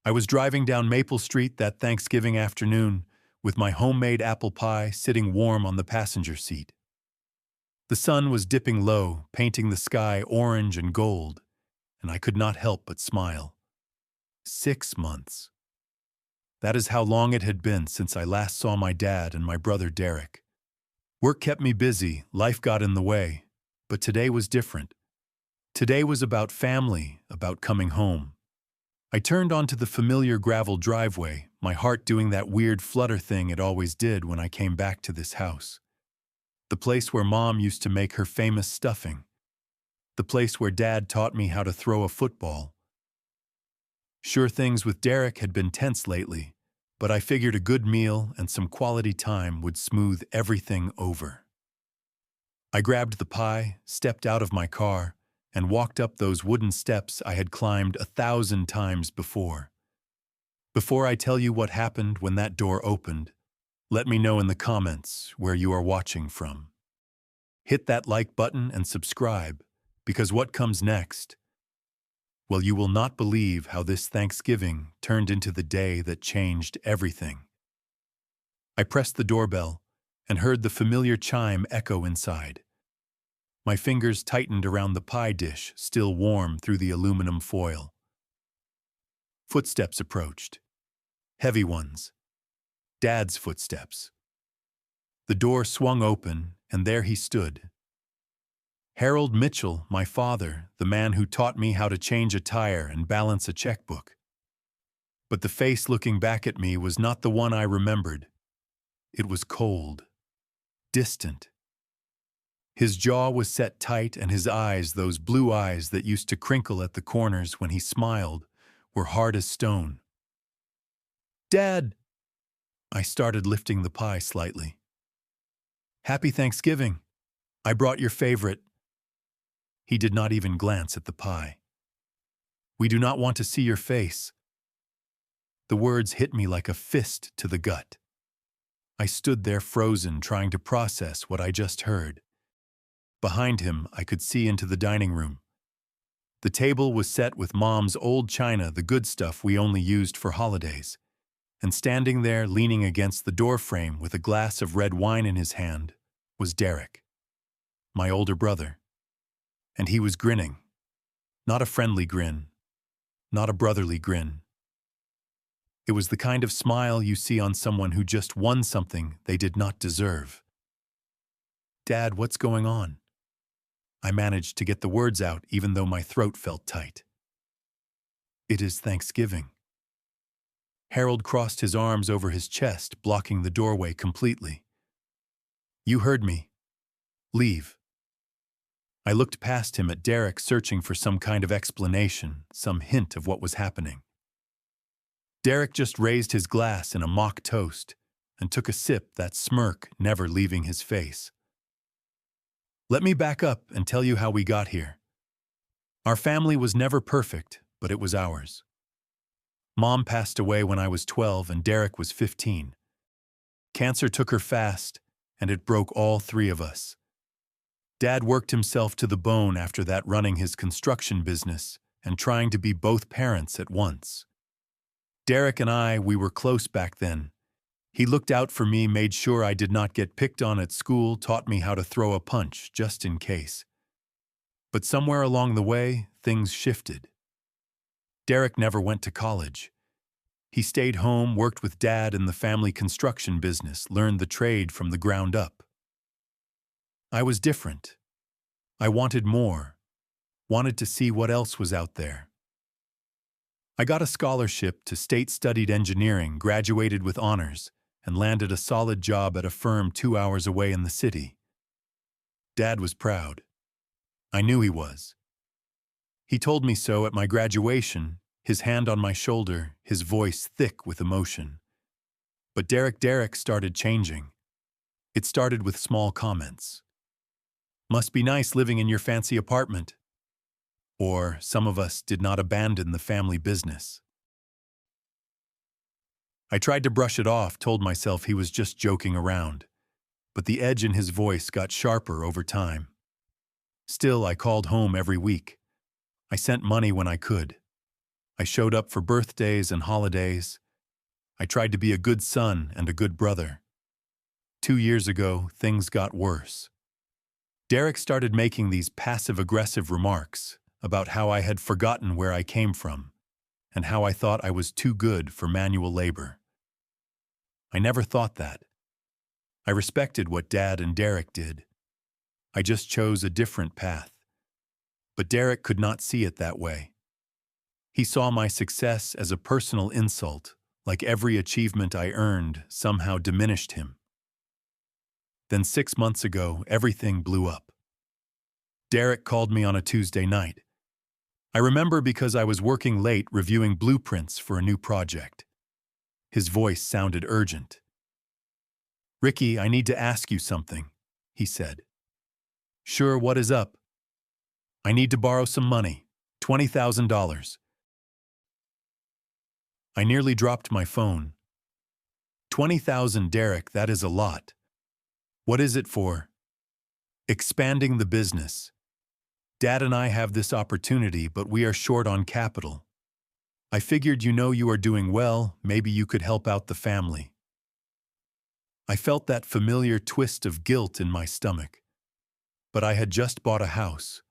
I was driving down Maple Street that Thanksgiving afternoon with my homemade apple pie sitting warm on the passenger seat. The sun was dipping low, painting the sky orange and gold, and I could not help but smile. 6 months. That is how long it had been since I last saw my dad and my brother Derek. Work kept me busy, life got in the way, but today was different. Today was about family, about coming home. I turned onto the familiar gravel driveway, my heart doing that weird flutter thing it always did when I came back to this house. The place where Mom used to make her famous stuffing. The place where Dad taught me how to throw a football. Sure, things with Derek had been tense lately, but I figured a good meal and some quality time would smooth everything over. I grabbed the pie, stepped out of my car, and walked up those wooden steps I had climbed 1,000 times before. Before I tell you what happened when that door opened, let me know in the comments where you are watching from. Hit that like button and subscribe, because what comes next? Well, you will not believe how this Thanksgiving turned into the day that changed everything. I pressed the doorbell and heard the familiar chime echo inside. My fingers tightened around the pie dish, still warm through the aluminum foil. Footsteps approached. Heavy ones. Dad's footsteps. The door swung open, and there he stood. Harold Mitchell, my father, the man who taught me how to change a tire and balance a checkbook. But the face looking back at me was not the one I remembered. It was cold, distant. His jaw was set tight, and his eyes, those blue eyes that used to crinkle at the corners when he smiled, were hard as stone. "Dad!" I started lifting the pie slightly. "Happy Thanksgiving. I brought your favorite." He did not even glance at the pie. "We do not want to see your face." The words hit me like a fist to the gut. I stood there frozen, trying to process what I just heard. Behind him, I could see into the dining room. The table was set with Mom's old china, the good stuff we only used for holidays. And standing there, leaning against the doorframe with a glass of red wine in his hand, was Derek, my older brother. And he was grinning. Not a friendly grin. Not a brotherly grin. It was the kind of smile you see on someone who just won something they did not deserve. "Dad, what's going on?" I managed to get the words out even though my throat felt tight. "It is Thanksgiving." Harold crossed his arms over his chest, blocking the doorway completely. "You heard me. Leave." I looked past him at Derek, searching for some kind of explanation, some hint of what was happening. Derek just raised his glass in a mock toast and took a sip, that smirk never leaving his face. "Let me back up and tell you how we got here. Our family was never perfect, but it was ours. Mom passed away when I was 12 and Derek was 15. Cancer took her fast, and it broke all three of us. Dad worked himself to the bone after that, running his construction business and trying to be both parents at once. Derek and I, we were close back then. He looked out for me, made sure I did not get picked on at school, taught me how to throw a punch just in case. But somewhere along the way, things shifted. Derek never went to college. He stayed home, worked with Dad in the family construction business, learned the trade from the ground up. I was different. I wanted more, wanted to see what else was out there. I got a scholarship to state-studied engineering, graduated with honors, and landed a solid job at a firm 2 hours away in the city. Dad was proud. I knew he was. He told me so at my graduation, his hand on my shoulder, his voice thick with emotion. But Derek started changing. It started with small comments. "Must be nice living in your fancy apartment." Or, "Some of us did not abandon the family business." I tried to brush it off, told myself he was just joking around. But the edge in his voice got sharper over time. Still, I called home every week. I sent money when I could. I showed up for birthdays and holidays. I tried to be a good son and a good brother. 2 years ago, things got worse. Derek started making these passive-aggressive remarks about how I had forgotten where I came from and how I thought I was too good for manual labor. I never thought that. I respected what Dad and Derek did. I just chose a different path. But Derek could not see it that way. He saw my success as a personal insult, like every achievement I earned somehow diminished him. Then 6 months ago, everything blew up. Derek called me on a Tuesday night. I remember because I was working late reviewing blueprints for a new project. His voice sounded urgent. "Ricky, I need to ask you something," he said. "Sure, what is up?" "I need to borrow some money, $20,000. I nearly dropped my phone. 20,000, Derek, that is a lot. What is it for? Expanding the business. Dad and I have this opportunity, but we are short on capital. I figured you are doing well, maybe you could help out the family. I felt that familiar twist of guilt in my stomach. But I had just bought a house.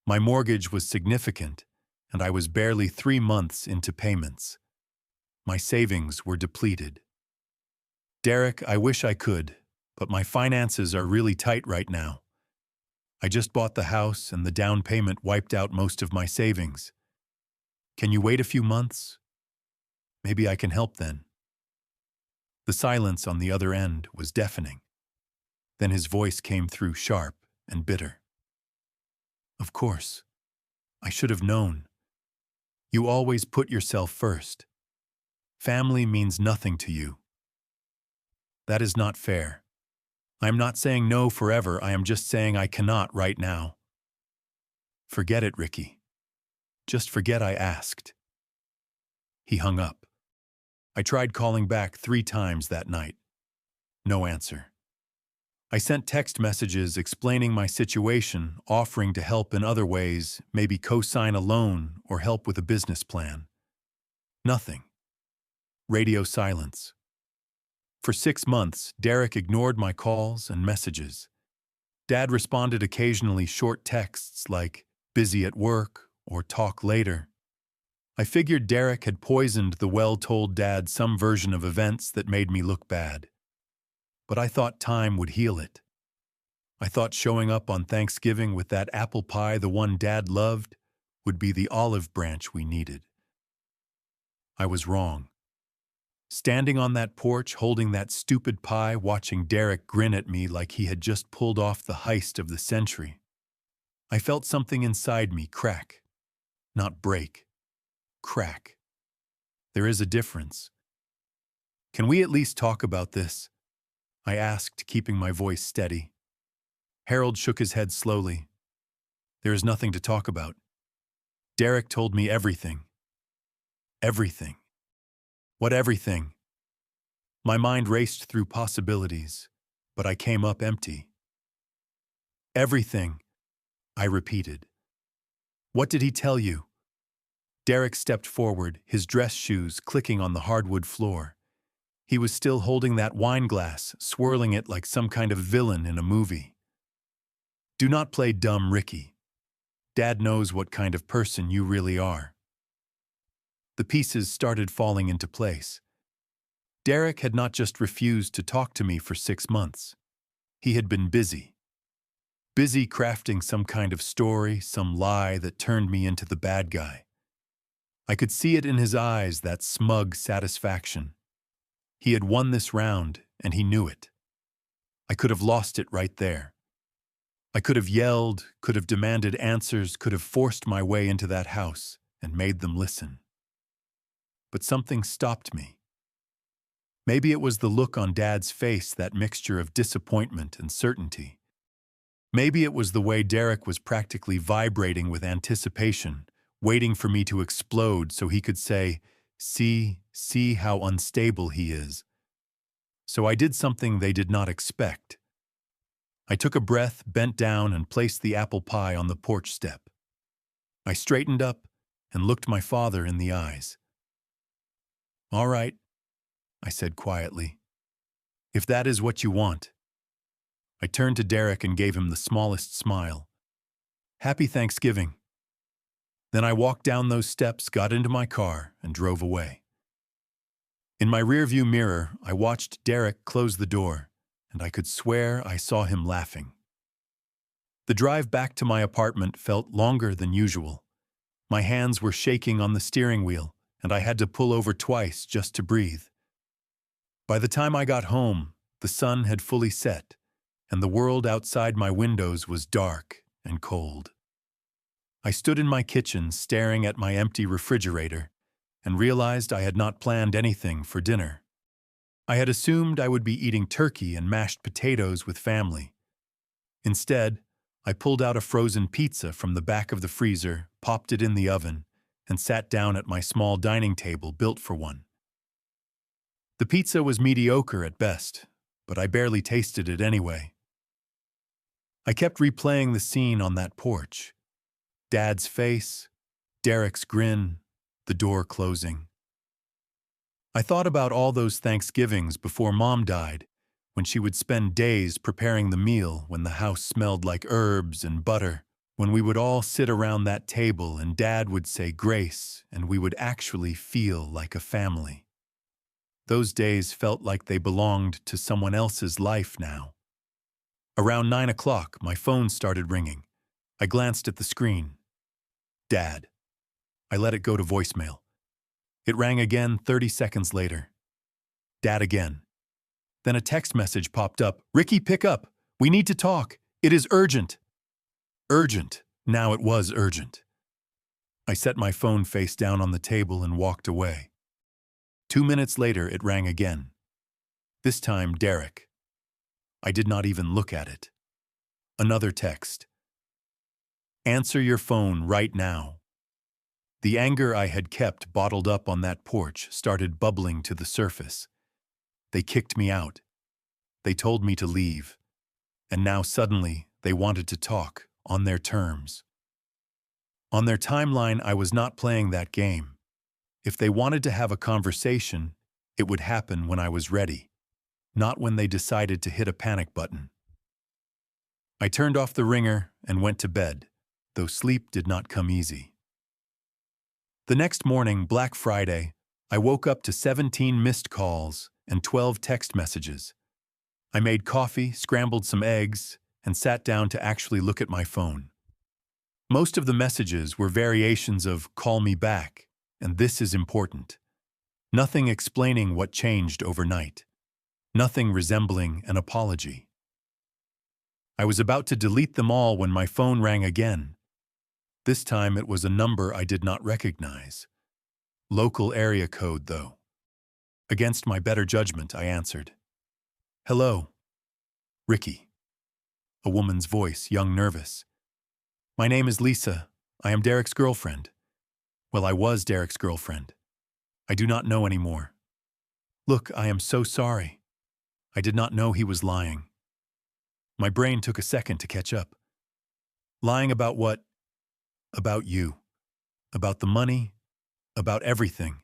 My mortgage was significant, and I was barely 3 months into payments. My savings were depleted. Derek, I wish I could, but my finances are really tight right now. I just bought the house and the down payment wiped out most of my savings. Can you wait a few months? Maybe I can help then. The silence on the other end was deafening. Then his voice came through sharp and bitter. Of course. I should have known. You always put yourself first. Family means nothing to you. That is not fair. I am not saying no forever, I am just saying I cannot right now. Forget it, Ricky. Just forget I asked. He hung up. I tried calling back 3 times that night. No answer. I sent text messages explaining my situation, offering to help in other ways, maybe co-sign a loan or help with a business plan. Nothing. Radio silence. For 6 months, Derek ignored my calls and messages. Dad responded occasionally short texts like, busy at work or talk later. I figured Derek had poisoned the well-told Dad some version of events that made me look bad. But I thought time would heal it. I thought showing up on Thanksgiving with that apple pie, the one Dad loved, would be the olive branch we needed. I was wrong. Standing on that porch, holding that stupid pie, watching Derek grin at me like he had just pulled off the heist of the century, I felt something inside me crack. Not break. Crack. There is a difference. Can we at least talk about this? I asked, keeping my voice steady. Harold shook his head slowly. There is nothing to talk about. Derek told me everything. Everything. What everything? My mind raced through possibilities, but I came up empty. Everything, I repeated. What did he tell you? Derek stepped forward, his dress shoes clicking on the hardwood floor. He was still holding that wine glass, swirling it like some kind of villain in a movie. Do not play dumb, Ricky. Dad knows what kind of person you really are. The pieces started falling into place. Derek had not just refused to talk to me for 6 months. He had been busy. Busy crafting some kind of story, some lie that turned me into the bad guy. I could see it in his eyes, that smug satisfaction. He had won this round, and he knew it. I could have lost it right there. I could have yelled, could have demanded answers, could have forced my way into that house and made them listen. But something stopped me. Maybe it was the look on Dad's face, that mixture of disappointment and certainty. Maybe it was the way Derek was practically vibrating with anticipation, waiting for me to explode so he could say, see how unstable he is. So I did something they did not expect. I took a breath, bent down, and placed the apple pie on the porch step. I straightened up, and looked my father in the eyes. "All right," I said quietly. "If that is what you want." I turned to Derek and gave him the smallest smile. "Happy Thanksgiving." Then I walked down those steps, got into my car, and drove away. In my rearview mirror, I watched Derek close the door, and I could swear I saw him laughing. The drive back to my apartment felt longer than usual. My hands were shaking on the steering wheel, and I had to pull over twice just to breathe. By the time I got home, the sun had fully set, and the world outside my windows was dark and cold. I stood in my kitchen staring at my empty refrigerator and realized I had not planned anything for dinner. I had assumed I would be eating turkey and mashed potatoes with family. Instead, I pulled out a frozen pizza from the back of the freezer, popped it in the oven, and sat down at my small dining table built for one. The pizza was mediocre at best, but I barely tasted it anyway. I kept replaying the scene on that porch. Dad's face, Derek's grin, the door closing. I thought about all those Thanksgivings before Mom died, when she would spend days preparing the meal, when the house smelled like herbs and butter, when we would all sit around that table and Dad would say grace and we would actually feel like a family. Those days felt like they belonged to someone else's life now. Around 9 o'clock, my phone started ringing. I glanced at the screen. Dad. I let it go to voicemail. It rang again 30 seconds later. Dad again. Then a text message popped up. "Ricky, pick up. We need to talk. It is urgent." Urgent. Now it was urgent. I set my phone face down on the table and walked away. 2 minutes later, it rang again. This time, Derek. I did not even look at it. Another text. "Answer your phone right now." The anger I had kept bottled up on that porch started bubbling to the surface. They kicked me out. They told me to leave. And now suddenly they wanted to talk on their terms. On their timeline, I was not playing that game. If they wanted to have a conversation, it would happen when I was ready, not when they decided to hit a panic button. I turned off the ringer and went to bed, though sleep did not come easy. The next morning, Black Friday, I woke up to 17 missed calls and 12 text messages. I made coffee, scrambled some eggs, and sat down to actually look at my phone. Most of the messages were variations of "call me back," and "this is important." Nothing explaining what changed overnight. Nothing resembling an apology. I was about to delete them all when my phone rang again. This time it was a number I did not recognize. Local area code, though. Against my better judgment, I answered. "Hello. Ricky." A woman's voice, young, nervous. "My name is Lisa. I am Derek's girlfriend. Well, I was Derek's girlfriend. I do not know anymore. Look, I am so sorry. I did not know he was lying." My brain took a second to catch up. "Lying about what?" "About you. About the money. About everything."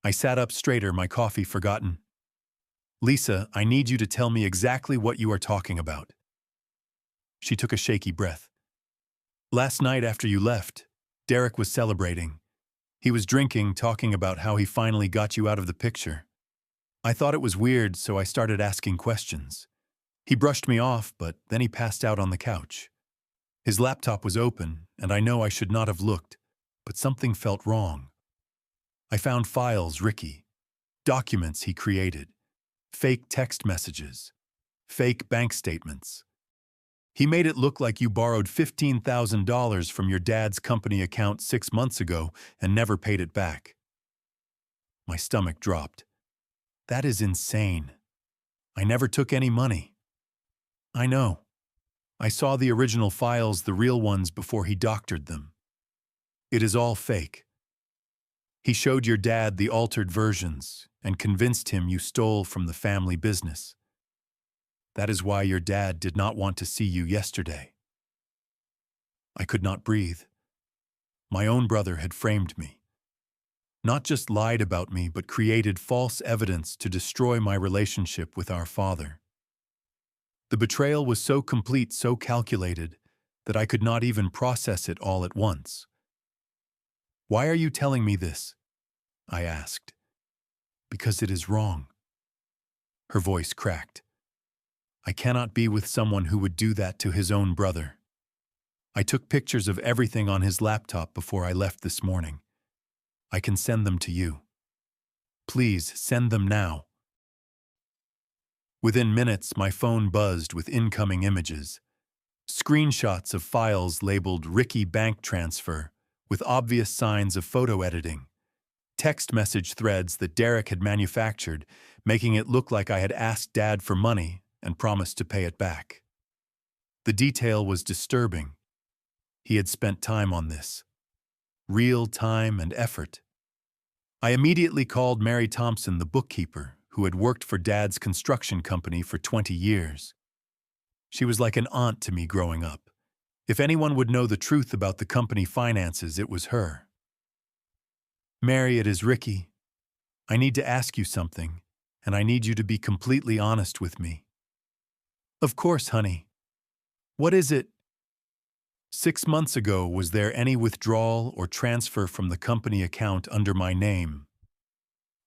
I sat up straighter, my coffee forgotten. "Lisa, I need you to tell me exactly what you are talking about." She took a shaky breath. "Last night after you left, Derek was celebrating. He was drinking, talking about how he finally got you out of the picture. I thought it was weird, so I started asking questions. He brushed me off, but then he passed out on the couch. His laptop was open, and I know I should not have looked, but something felt wrong. I found files, Ricky, documents he created, fake text messages, fake bank statements. He made it look like you borrowed $15,000 from your dad's company account 6 months ago and never paid it back." My stomach dropped. That is insane. I never took any money. "I know. I saw the original files, the real ones, before he doctored them. It is all fake. He showed your dad the altered versions and convinced him you stole from the family business. That is why your dad did not want to see you yesterday." I could not breathe. My own brother had framed me. Not just lied about me, but created false evidence to destroy my relationship with our father. The betrayal was so complete, so calculated, that I could not even process it all at once. "Why are you telling me this?" I asked. "Because it is wrong." Her voice cracked. "I cannot be with someone who would do that to his own brother. I took pictures of everything on his laptop before I left this morning. I can send them to you. Please send them now." Within minutes, my phone buzzed with incoming images. Screenshots of files labeled Ricky Bank Transfer with obvious signs of photo editing. Text message threads that Derek had manufactured, making it look like I had asked Dad for money and promised to pay it back. The detail was disturbing. He had spent time on this. Real time and effort. I immediately called Mary Thompson, the bookkeeper, who had worked for Dad's construction company for 20 years. She was like an aunt to me growing up. If anyone would know the truth about the company finances, it was her. "Mary, it is Ricky. I need to ask you something, and I need you to be completely honest with me." "Of course, honey. What is it?" 6 months ago, was there any withdrawal or transfer from the company account under my name?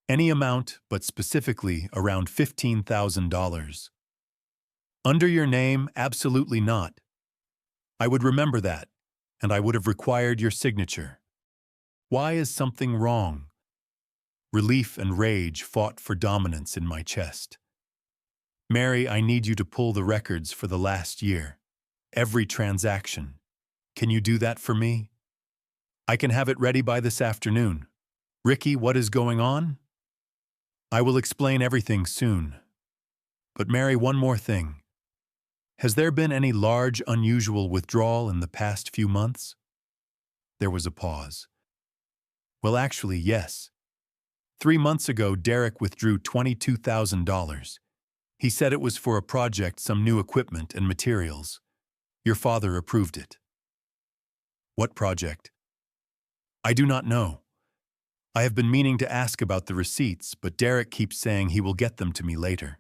Any amount, but specifically around $15,000. Under your name, absolutely not. I would remember that, and I would have required your signature. Why is something wrong? Relief and rage fought for dominance in my chest. "Mary, I need you to pull the records for the last year. Every transaction. Can you do that for me? I can have it ready by this afternoon. Ricky, what is going on?" "I will explain everything soon. But Mary, one more thing. Has there been any large, unusual withdrawal in the past few months?" There was a pause. "Well, actually, yes. 3 months ago, Derek withdrew $22,000. He said it was for a project, some new equipment and materials. Your father approved it." "What project?" "I do not know. I have been meaning to ask about the receipts, but Derek keeps saying he will get them to me later."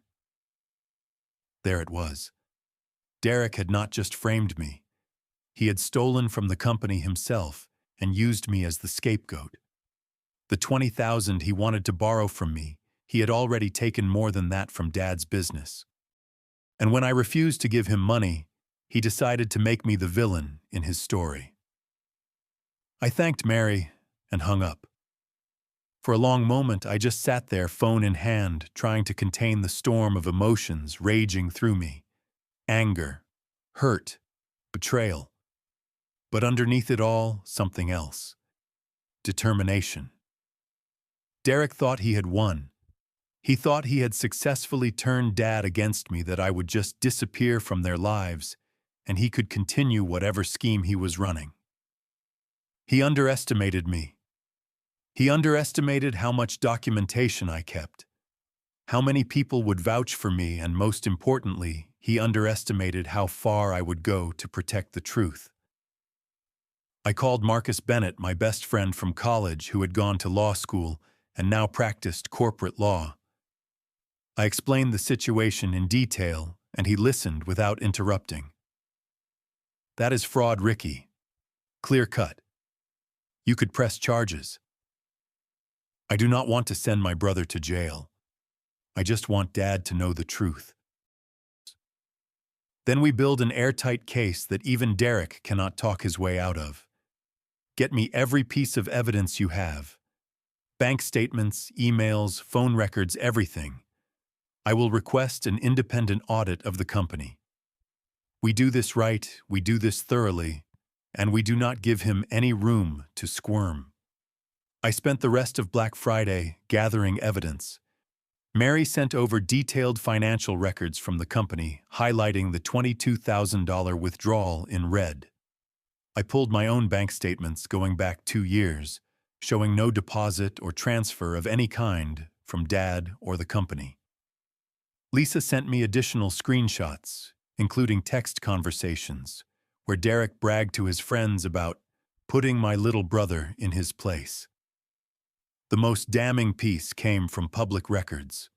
There it was. Derek had not just framed me. He had stolen from the company himself and used me as the scapegoat. The $20,000 he wanted to borrow from me, he had already taken more than that from Dad's business. And when I refused to give him money, he decided to make me the villain in his story. I thanked Mary and hung up. For a long moment, I just sat there, phone in hand, trying to contain the storm of emotions raging through me. Anger, hurt, betrayal. But underneath it all, something else. Determination. Derek thought he had won. He thought he had successfully turned Dad against me, that I would just disappear from their lives, and he could continue whatever scheme he was running. He underestimated me. He underestimated how much documentation I kept, how many people would vouch for me, and most importantly, he underestimated how far I would go to protect the truth. I called Marcus Bennett, my best friend from college who had gone to law school and now practiced corporate law. I explained the situation in detail, and he listened without interrupting. "That is fraud, Ricky. Clear cut. You could press charges. I do not want to send my brother to jail. I just want Dad to know the truth. Then we build an airtight case that even Derek cannot talk his way out of. Get me every piece of evidence you have. Bank statements, emails, phone records, everything. I will request an independent audit of the company. We do this right, we do this thoroughly, and we do not give him any room to squirm." I spent the rest of Black Friday gathering evidence. Mary sent over detailed financial records from the company, highlighting the $22,000 withdrawal in red. I pulled my own bank statements going back 2 years, showing no deposit or transfer of any kind from Dad or the company. Lisa sent me additional screenshots, including text conversations, where Derek bragged to his friends about putting my little brother in his place. The most damning piece came from public records.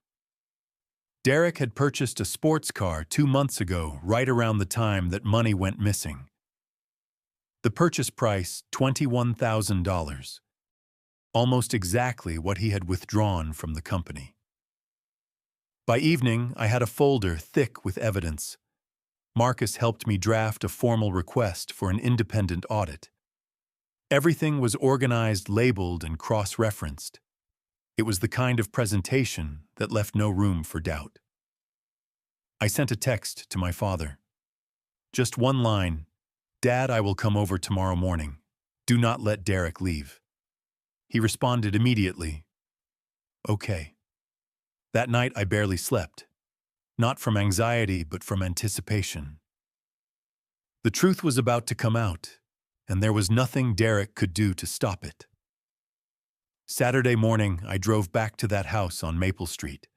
Derek had purchased a sports car 2 months ago, right around the time that money went missing. The purchase price, $21,000. Almost exactly what he had withdrawn from the company. By evening, I had a folder thick with evidence. Marcus helped me draft a formal request for an independent audit. Everything was organized, labeled, and cross-referenced. It was the kind of presentation that left no room for doubt. I sent a text to my father. Just one line, "Dad, I will come over tomorrow morning. Do not let Derek leave." He responded immediately, "Okay." That night I barely slept, not from anxiety but from anticipation. The truth was about to come out, and there was nothing Derek could do to stop it. Saturday morning, I drove back to that house on Maple Street.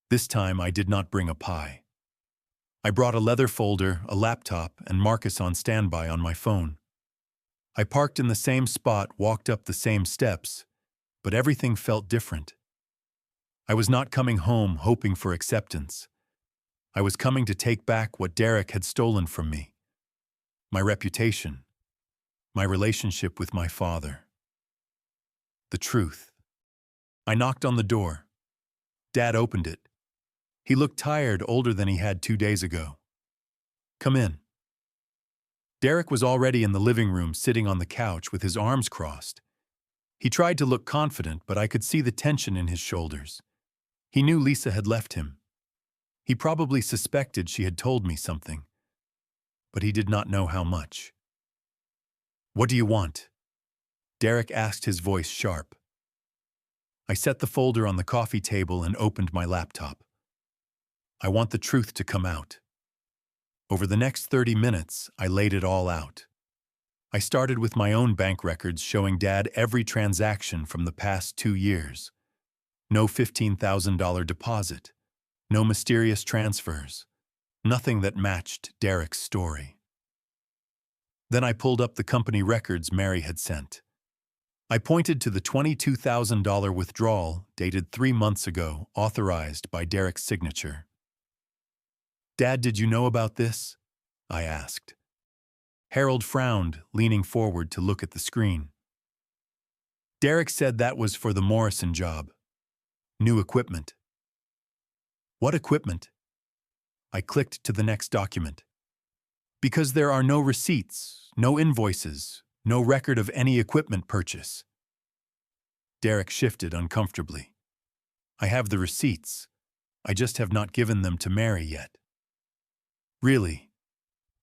This time I did not bring a pie. I brought a leather folder, a laptop, and Marcus on standby on my phone. I parked in the same spot, walked up the same steps, but everything felt different. I was not coming home hoping for acceptance. I was coming to take back what Derek had stolen from me. My reputation, my relationship with my father. The truth. I knocked on the door. Dad opened it. He looked tired, older than he had 2 days ago. "Come in." Derek was already in the living room, sitting on the couch with his arms crossed. He tried to look confident, but I could see the tension in his shoulders. He knew Lisa had left him. He probably suspected she had told me something, but he did not know how much. "What do you want?" Derek asked, his voice sharp. I set the folder on the coffee table and opened my laptop. "I want the truth to come out." Over the next 30 minutes, I laid it all out. I started with my own bank records showing Dad every transaction from the past 2 years. No $15,000 deposit. No mysterious transfers. Nothing that matched Derek's story. Then I pulled up the company records Mary had sent. I pointed to the $22,000 withdrawal dated 3 months ago, authorized by Derek's signature. "Dad, did you know about this?" I asked. Harold frowned, leaning forward to look at the screen. "Derek said that was for the Morrison job. New equipment." "What equipment?" I clicked to the next document. "Because there are no receipts, no invoices, no record of any equipment purchase." Derek shifted uncomfortably. "I have the receipts. I just have not given them to Mary yet." "Really?"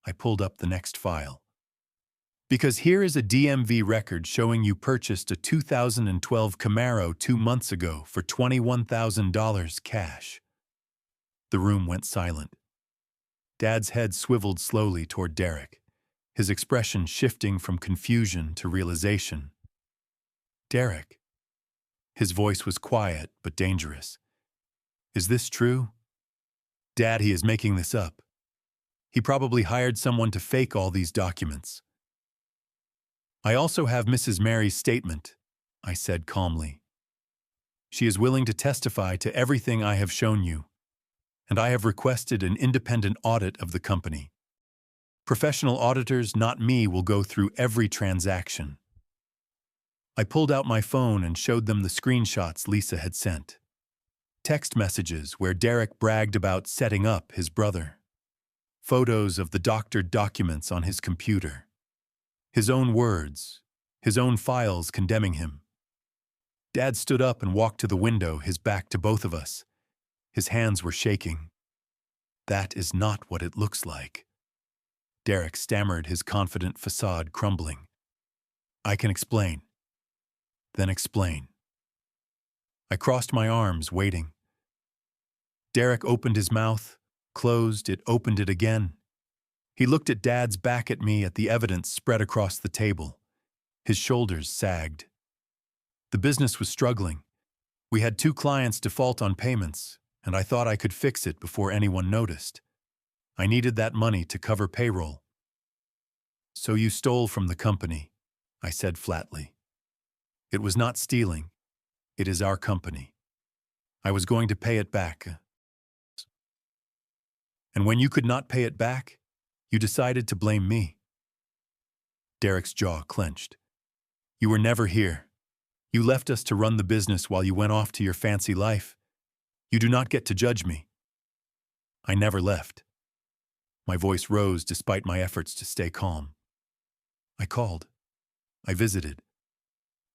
I pulled up the next file. "Because here is a DMV record showing you purchased a 2012 Camaro 2 months ago for $21,000 cash." The room went silent. Dad's head swiveled slowly toward Derek, his expression shifting from confusion to realization. "Derek." His voice was quiet but dangerous. "Is this true?" "Dad, he is making this up. He probably hired someone to fake all these documents." "I also have Mrs. Mary's statement," I said calmly. "She is willing to testify to everything I have shown you, and I have requested an independent audit of the company. Professional auditors, not me, will go through every transaction." I pulled out my phone and showed them the screenshots Lisa had sent. Text messages where Derek bragged about setting up his brother. Photos of the doctored documents on his computer. His own words, his own files condemning him. Dad stood up and walked to the window, his back to both of us. His hands were shaking. "That is not what it looks like." Derek stammered, his confident facade crumbling. "I can explain." "Then explain." I crossed my arms, waiting. Derek opened his mouth, closed it, opened it again. He looked at Dad's back, at me, at the evidence spread across the table. His shoulders sagged. The business was struggling. We had 2 clients default on payments, and I thought I could fix it before anyone noticed. I needed that money to cover payroll. "So you stole from the company," I said flatly. It was not stealing. It is our company. I was going to pay it back. And when you could not pay it back, you decided to blame me. Derek's jaw clenched. You were never here. You left us to run the business while you went off to your fancy life. You do not get to judge me. I never left. My voice rose despite my efforts to stay calm. I called. I visited.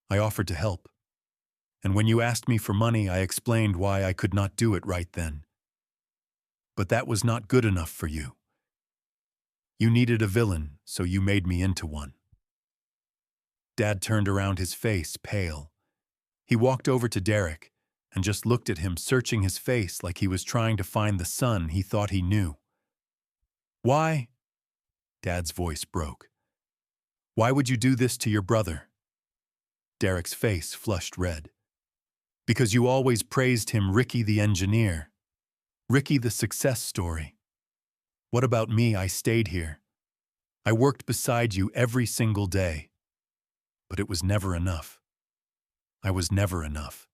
I offered to help. And when you asked me for money, I explained why I could not do it right then. But that was not good enough for you. You needed a villain, so you made me into one. Dad turned around, his face pale. He walked over to Derek and just looked at him, searching his face like he was trying to find the son he thought he knew. Why? Dad's voice broke. Why would you do this to your brother? Derek's face flushed red. Because you always praised him, Ricky the engineer. Ricky the success story. What about me? I stayed here. I worked beside you every single day. But it was never enough. I was never enough.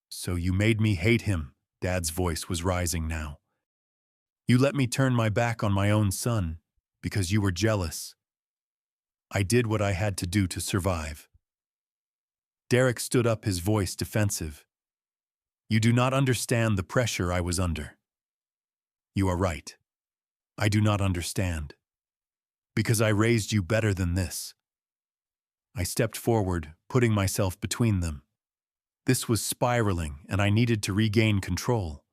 So you made me hate him. Dad's voice was rising now. You let me turn my back on my own son because you were jealous. I did what I had to do to survive. Derek stood up, his voice defensive. You do not understand the pressure I was under. You are right. I do not understand. Because I raised you better than this. I stepped forward, putting myself between them. This was spiraling, and I needed to regain control.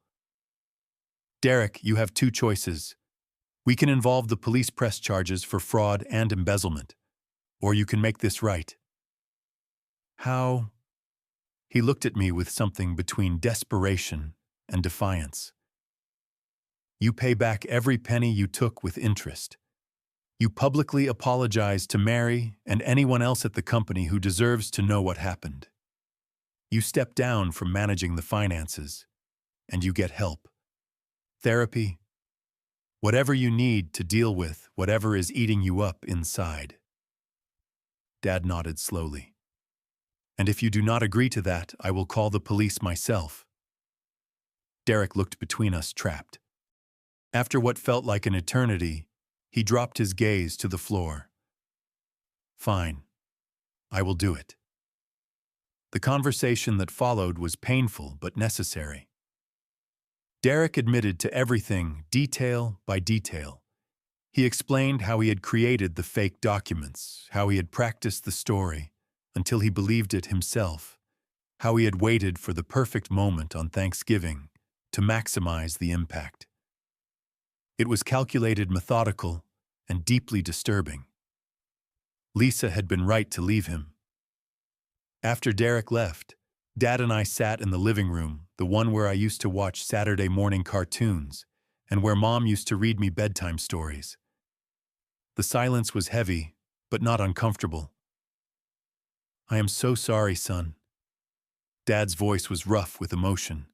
Derek, you have two choices. We can involve the police press charges for fraud and embezzlement, or you can make this right. How? He looked at me with something between desperation and defiance. You pay back every penny you took with interest. You publicly apologize to Mary and anyone else at the company who deserves to know what happened. You step down from managing the finances, and you get help. Therapy. Whatever you need to deal with whatever is eating you up inside. Dad nodded slowly. And if you do not agree to that, I will call the police myself. Derek looked between us, trapped. After what felt like an eternity, he dropped his gaze to the floor. Fine. I will do it. The conversation that followed was painful but necessary. Derek admitted to everything, detail by detail. He explained how he had created the fake documents, how he had practiced the story until he believed it himself, how he had waited for the perfect moment on Thanksgiving to maximize the impact. It was calculated, methodical, and deeply disturbing. Lisa had been right to leave him. After Derek left, Dad and I sat in the living room, the one where I used to watch Saturday morning cartoons and where Mom used to read me bedtime stories. The silence was heavy, but not uncomfortable. I am so sorry, son. Dad's voice was rough with emotion.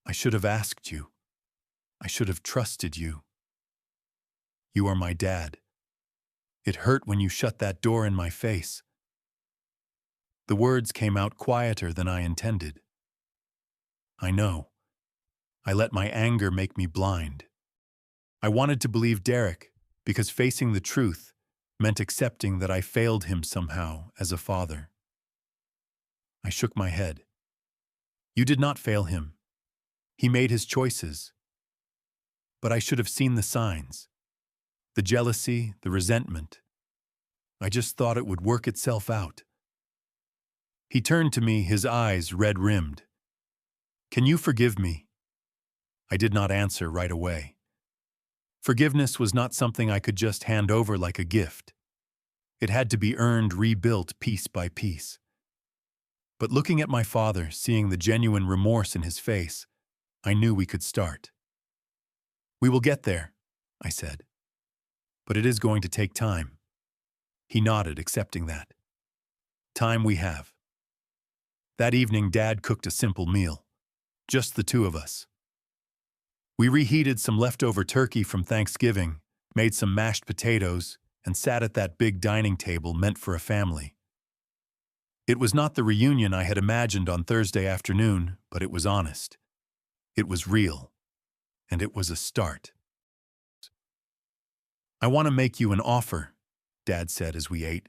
I should have asked you. I should have trusted you. You are my dad. It hurt when you shut that door in my face. The words came out quieter than I intended. I know. I let my anger make me blind. I wanted to believe Derek because facing the truth meant accepting that I failed him somehow as a father. I shook my head. You did not fail him. He made his choices. But I should have seen the signs. The jealousy, the resentment. I just thought it would work itself out. He turned to me, his eyes red-rimmed. Can you forgive me? I did not answer right away. Forgiveness was not something I could just hand over like a gift. It had to be earned, rebuilt piece by piece. But looking at my father, seeing the genuine remorse in his face, I knew we could start. We will get there, I said. But it is going to take time. He nodded, accepting that. Time we have. That evening, Dad cooked a simple meal. Just the two of us. We reheated some leftover turkey from Thanksgiving, made some mashed potatoes, and sat at that big dining table meant for a family. It was not the reunion I had imagined on Thursday afternoon, but it was honest. It was real. And it was a start. "I want to make you an offer," Dad said as we ate.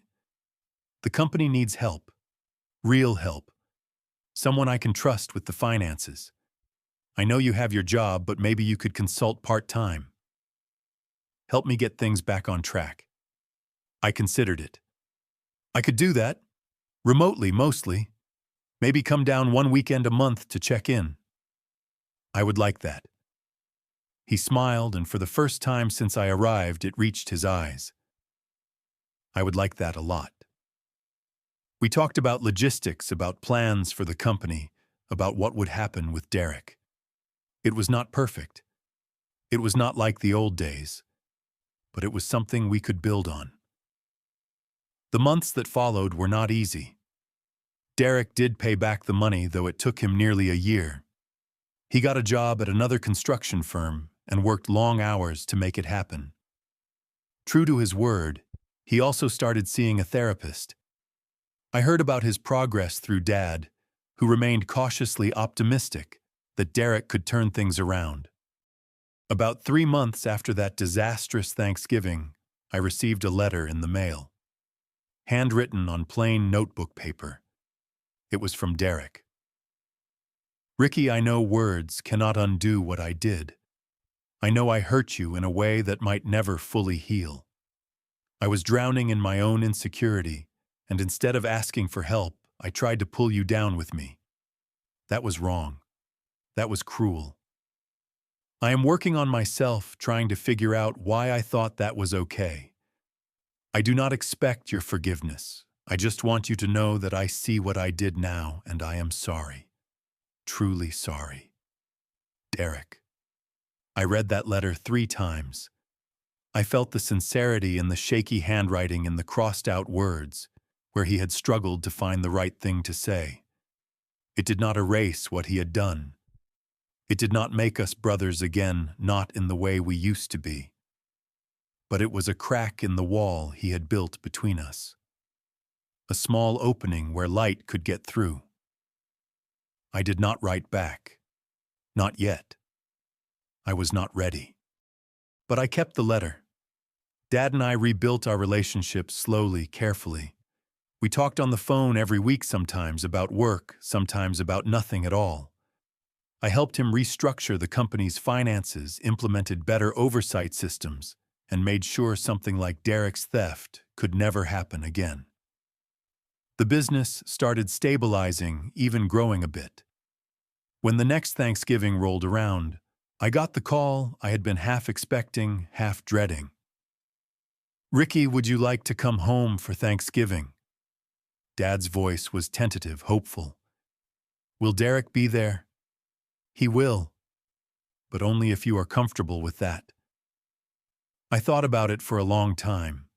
"The company needs help. Real help. Someone I can trust with the finances. I know you have your job, but maybe you could consult part-time. Help me get things back on track." I considered it. "I could do that. Remotely, mostly. Maybe come down one weekend a month to check in." "I would like that." He smiled, and for the first time since I arrived, it reached his eyes. "I would like that a lot." We talked about logistics, about plans for the company, about what would happen with Derek. It was not perfect. It was not like the old days, but it was something we could build on. The months that followed were not easy. Derek did pay back the money, though it took him nearly a year. He got a job at another construction firm and worked long hours to make it happen. True to his word, he also started seeing a therapist. I heard about his progress through Dad, who remained cautiously optimistic that Derek could turn things around. About 3 months after that disastrous Thanksgiving, I received a letter in the mail. Handwritten on plain notebook paper. It was from Derek. "Ricky, I know words cannot undo what I did. I know I hurt you in a way that might never fully heal. I was drowning in my own insecurity, and instead of asking for help, I tried to pull you down with me. That was wrong. That was cruel. I am working on myself, trying to figure out why I thought that was okay. I do not expect your forgiveness. I just want you to know that I see what I did now, and I am sorry. Truly sorry. Derek." I read that letter 3 times. I felt the sincerity in the shaky handwriting and the crossed-out words, where he had struggled to find the right thing to say. It did not erase what he had done. It did not make us brothers again, not in the way we used to be. But it was a crack in the wall he had built between us. A small opening where light could get through. I did not write back. Not yet. I was not ready. But I kept the letter. Dad and I rebuilt our relationship slowly, carefully. We talked on the phone every week, sometimes about work, sometimes about nothing at all. I helped him restructure the company's finances, implemented better oversight systems, and made sure something like Derek's theft could never happen again. The business started stabilizing, even growing a bit. When the next Thanksgiving rolled around, I got the call I had been half expecting, half dreading. "Ricky, would you like to come home for Thanksgiving?" Dad's voice was tentative, hopeful. "Will Derek be there?" "He will, but only if you are comfortable with that." I thought about it for a long time.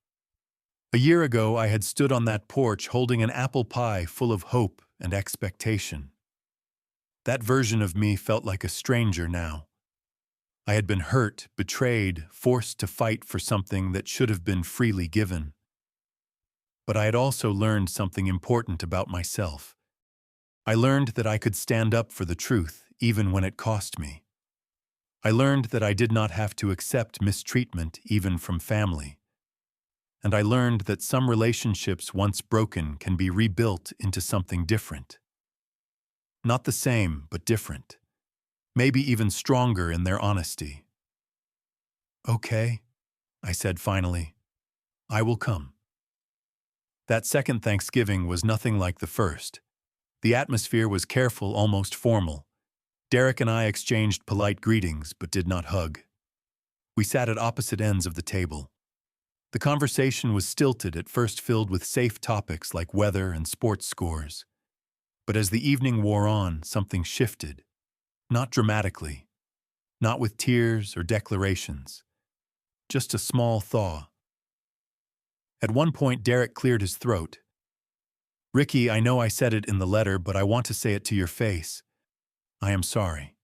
A year ago, I had stood on that porch holding an apple pie full of hope and expectation. That version of me felt like a stranger now. I had been hurt, betrayed, forced to fight for something that should have been freely given. But I had also learned something important about myself. I learned that I could stand up for the truth, even when it cost me. I learned that I did not have to accept mistreatment, even from family. And I learned that some relationships, once broken, can be rebuilt into something different. Not the same, but different. Maybe even stronger in their honesty. "Okay," I said finally. "I will come." That second Thanksgiving was nothing like the first. The atmosphere was careful, almost formal. Derek and I exchanged polite greetings, but did not hug. We sat at opposite ends of the table. The conversation was stilted, at first filled with safe topics like weather and sports scores. But as the evening wore on, something shifted. Not dramatically. Not with tears or declarations. Just a small thaw. At one point, Derek cleared his throat. "Ricky, I know I said it in the letter, but I want to say it to your face. I am sorry.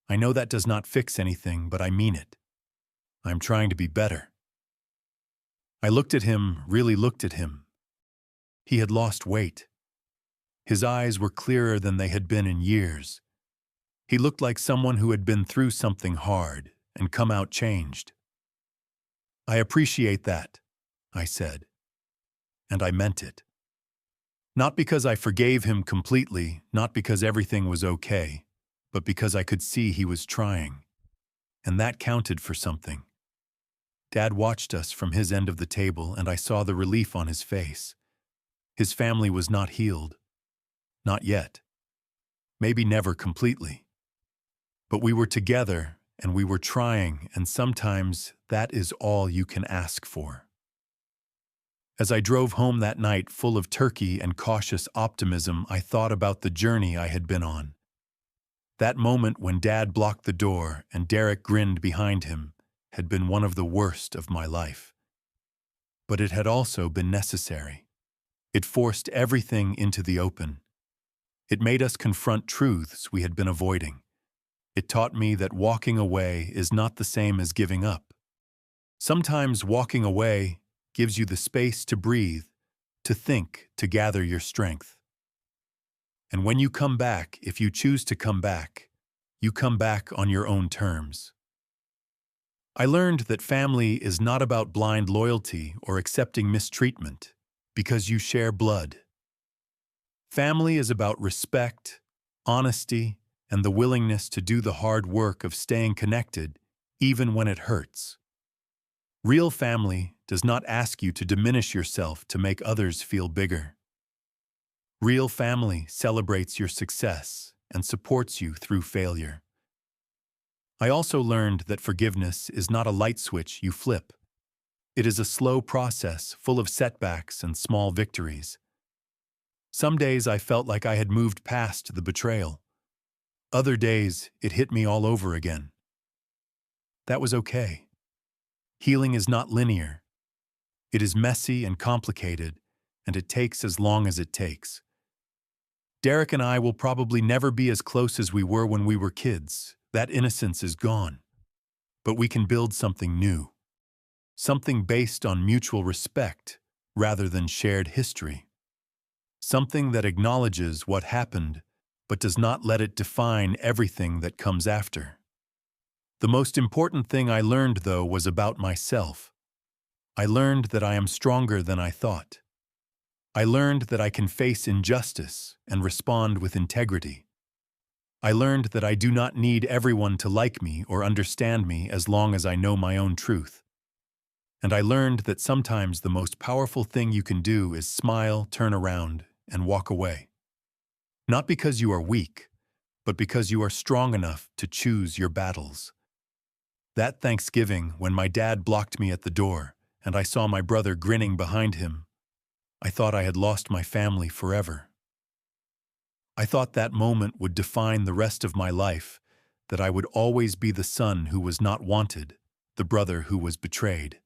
I know that does not fix anything, but I mean it. I am trying to be better." I looked at him, really looked at him. He had lost weight. His eyes were clearer than they had been in years. He looked like someone who had been through something hard and come out changed. "I appreciate that," I said. And I meant it. Not because I forgave him completely, not because everything was okay, but because I could see he was trying. And that counted for something. Dad watched us from his end of the table, and I saw the relief on his face. His family was not healed. Not yet. Maybe never completely. But we were together, and we were trying, and sometimes that is all you can ask for. As I drove home that night full of turkey and cautious optimism, I thought about the journey I had been on. That moment when Dad blocked the door and Derek grinned behind him had been one of the worst of my life. But it had also been necessary. It forced everything into the open. It made us confront truths we had been avoiding. It taught me that walking away is not the same as giving up. Sometimes walking away gives you the space to breathe, to think, to gather your strength. And when you come back, if you choose to come back, you come back on your own terms. I learned that family is not about blind loyalty or accepting mistreatment because you share blood. Family is about respect, honesty, and the willingness to do the hard work of staying connected, even when it hurts. Real family does not ask you to diminish yourself to make others feel bigger. Real family celebrates your success and supports you through failure. I also learned that forgiveness is not a light switch you flip. It is a slow process full of setbacks and small victories. Some days I felt like I had moved past the betrayal. Other days, it hit me all over again. That was okay. Healing is not linear. It is messy and complicated, and it takes as long as it takes. Derek and I will probably never be as close as we were when we were kids. That innocence is gone. But we can build something new. Something based on mutual respect rather than shared history. Something that acknowledges what happened, but does not let it define everything that comes after. The most important thing I learned, though, was about myself. I learned that I am stronger than I thought. I learned that I can face injustice and respond with integrity. I learned that I do not need everyone to like me or understand me as long as I know my own truth. And I learned that sometimes the most powerful thing you can do is smile, turn around, and walk away. Not because you are weak, but because you are strong enough to choose your battles. That Thanksgiving, when my dad blocked me at the door and I saw my brother grinning behind him, I thought I had lost my family forever. I thought that moment would define the rest of my life, that I would always be the son who was not wanted, the brother who was betrayed.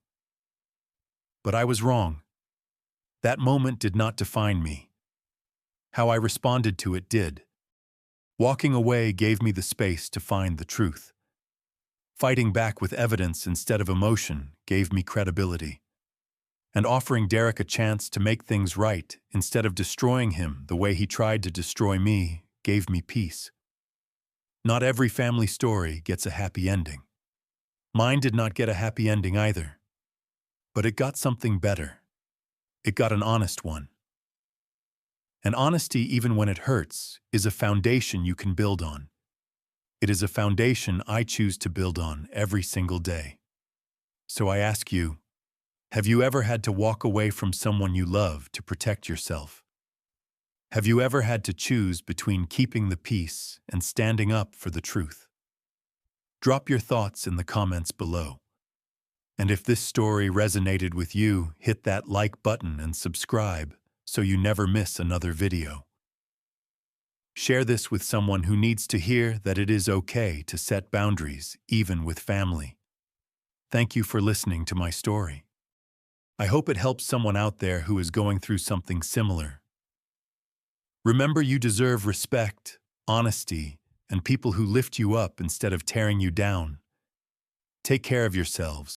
But I was wrong. That moment did not define me. How I responded to it did. Walking away gave me the space to find the truth. Fighting back with evidence instead of emotion gave me credibility. And offering Derek a chance to make things right instead of destroying him the way he tried to destroy me gave me peace. Not every family story gets a happy ending. Mine did not get a happy ending either. But it got something better. It got an honest one. And honesty, even when it hurts, is a foundation you can build on. It is a foundation I choose to build on every single day. So I ask you, have you ever had to walk away from someone you love to protect yourself? Have you ever had to choose between keeping the peace and standing up for the truth? Drop your thoughts in the comments below. And if this story resonated with you, hit that like button and subscribe so you never miss another video. Share this with someone who needs to hear that it is okay to set boundaries, even with family. Thank you for listening to my story. I hope it helps someone out there who is going through something similar. Remember, you deserve respect, honesty, and people who lift you up instead of tearing you down. Take care of yourselves.